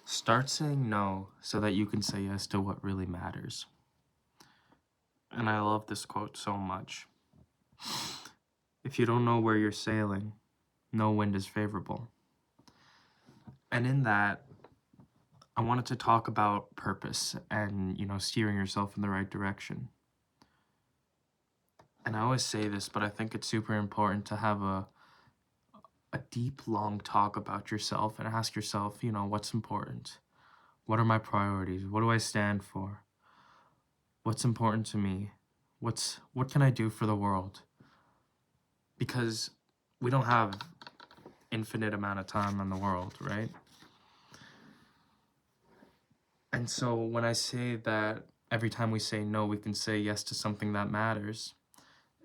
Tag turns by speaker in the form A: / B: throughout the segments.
A: Start saying no so that you can say yes to what really matters. And I love this quote so much. If you don't know where you're sailing, no wind is favorable. And in that, I wanted to talk about purpose and, steering yourself in the right direction. And I always say this, but I think it's super important to have a deep, long talk about yourself and ask yourself, what's important? What are my priorities? What do I stand for? What's important to me? What can I do for the world? Because we don't have infinite amount of time in the world, right? And so when I say that every time we say no, we can say yes to something that matters,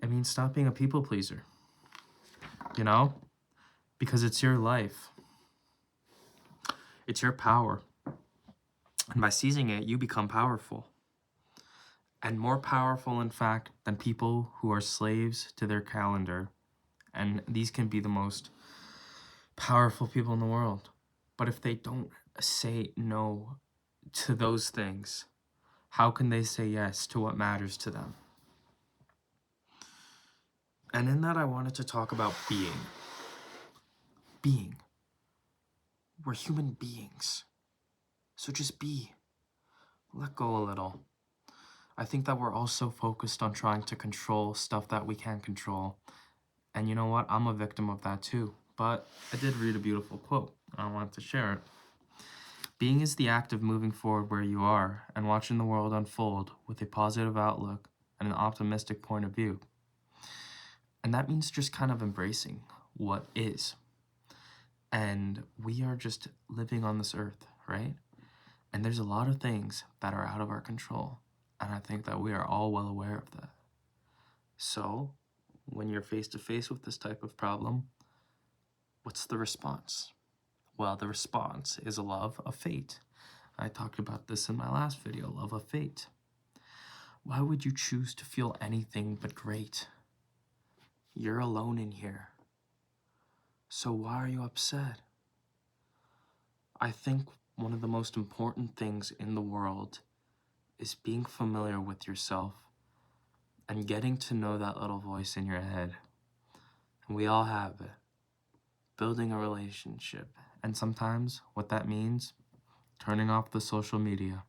A: it means stop being a people pleaser, because it's your life. It's your power. And by seizing it, you become powerful. And more powerful, in fact, than people who are slaves to their calendar. And these can be the most powerful people in the world. But if they don't say no to those things, how can they say yes to what matters to them? And in that, I wanted to talk about being. Being. We're human beings. So just be. Let go a little. I think that we're all so focused on trying to control stuff that we can't control. And you know what? I'm a victim of that too. But I did read a beautiful quote, and I wanted to share it. Being is the act of moving forward where you are and watching the world unfold with a positive outlook and an optimistic point of view. And that means just kind of embracing what is. And we are just living on this earth, right? And there's a lot of things that are out of our control. And I think that we are all well aware of that. So, when you're face to face with this type of problem, what's the response? Well, the response is a love of fate. I talked about this in my last video, love of fate. Why would you choose to feel anything but great? You're alone in here. So why are you upset? I think one of the most important things in the world is being familiar with yourself and getting to know that little voice in your head. And we all have it. Building a relationship. And sometimes what that means, turning off the social media.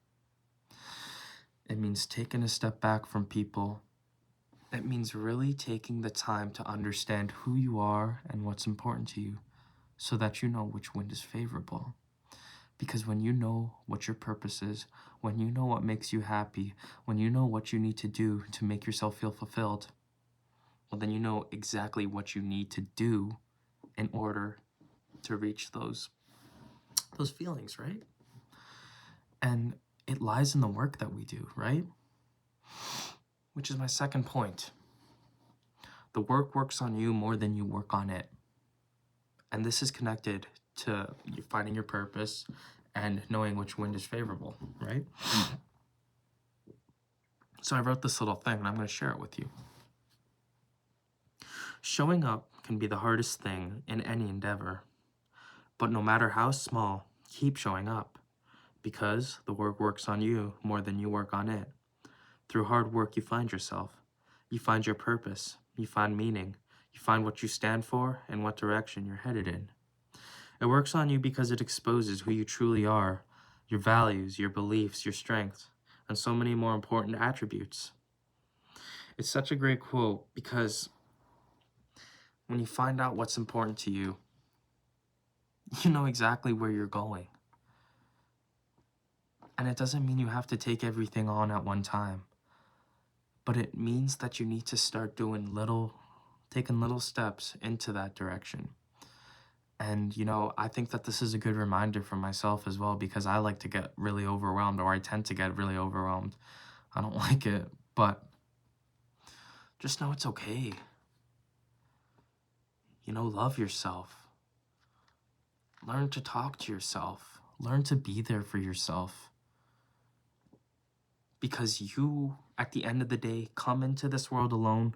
A: It means taking a step back from people. It means really taking the time to understand who you are and what's important to you so that you know which wind is favorable. Because when you know what your purpose is, when you know what makes you happy, when you know what you need to do to make yourself feel fulfilled, well, then you know exactly what you need to do in order to reach those feelings, right? And it lies in the work that we do, right? Which is my second point. The work works on you more than you work on it. And this is connected to you finding your purpose and knowing which wind is favorable, right? So I wrote this little thing and I'm going to share it with you. Showing up can be the hardest thing in any endeavor. But no matter how small, keep showing up. Because the work works on you more than you work on it. Through hard work, you find yourself. You find your purpose. You find meaning. You find what you stand for and what direction you're headed in. It works on you because it exposes who you truly are, your values, your beliefs, your strengths, and so many more important attributes. It's such a great quote because when you find out what's important to you, you know exactly where you're going. And it doesn't mean you have to take everything on at one time. But it means that you need to start taking little steps into that direction. And, I think that this is a good reminder for myself as well because I like to get really overwhelmed, or I tend to get really overwhelmed. I don't like it, but just know it's okay. Love yourself. Learn to talk to yourself. Learn to be there for yourself. Because you, at the end of the day, come into this world alone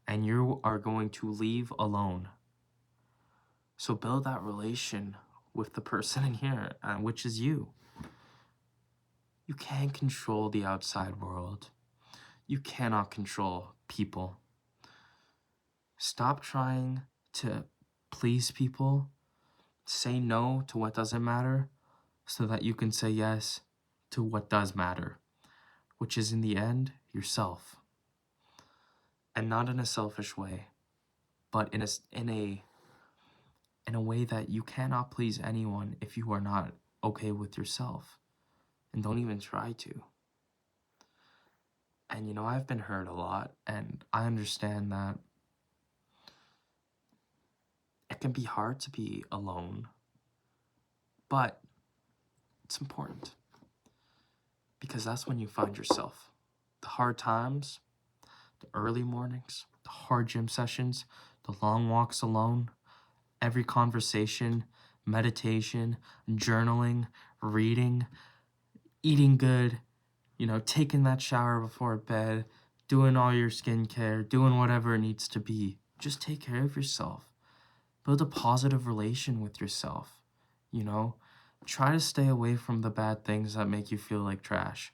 A: and you are going to leave alone. So build that relation with the person in here, which is you. You can't control the outside world. You cannot control people. Stop trying to please people. Say no to what doesn't matter so that you can say yes to what does matter, which is in the end yourself. And not in a selfish way, but in a way that you cannot please anyone if you are not okay with yourself. And don't even try to. And you know, I've been hurt a lot, and I understand that it can be hard to be alone, but it's important because that's when you find yourself. The hard times, the early mornings, the hard gym sessions, the long walks alone, every conversation, meditation, journaling, reading, eating good, you know, taking that shower before bed, doing all your skincare, doing whatever it needs to be. Just take care of yourself. Build a positive relation with yourself, you know? Try to stay away from the bad things that make you feel like trash,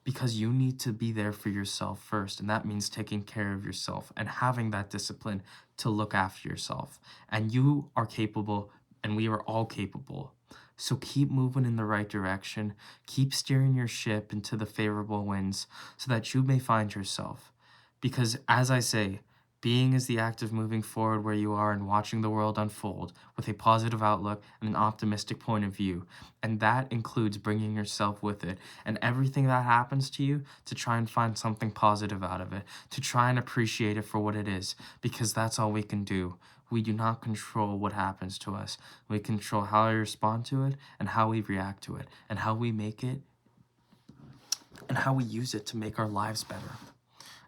A: because you need to be there for yourself first, and that means taking care of yourself and having that discipline to look after yourself. And you are capable, and we are all capable. So keep moving in the right direction. Keep steering your ship into the favorable winds so that you may find yourself. Because as I say, being is the act of moving forward where you are and watching the world unfold with a positive outlook and an optimistic point of view. And that includes bringing yourself with it and everything that happens to you, to try and find something positive out of it, to try and appreciate it for what it is, because that's all we can do. We do not control what happens to us. We control how we respond to it and how we react to it and how we make it and how we use it to make our lives better.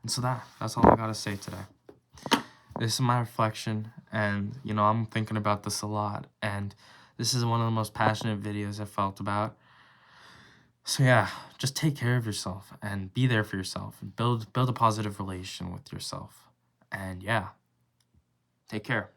A: And so that's all I gotta say today. This is my reflection, and you know, I'm thinking about this a lot, and this is one of the most passionate videos I felt about. So yeah, just take care of yourself and be there for yourself and build a positive relation with yourself. And yeah, take care.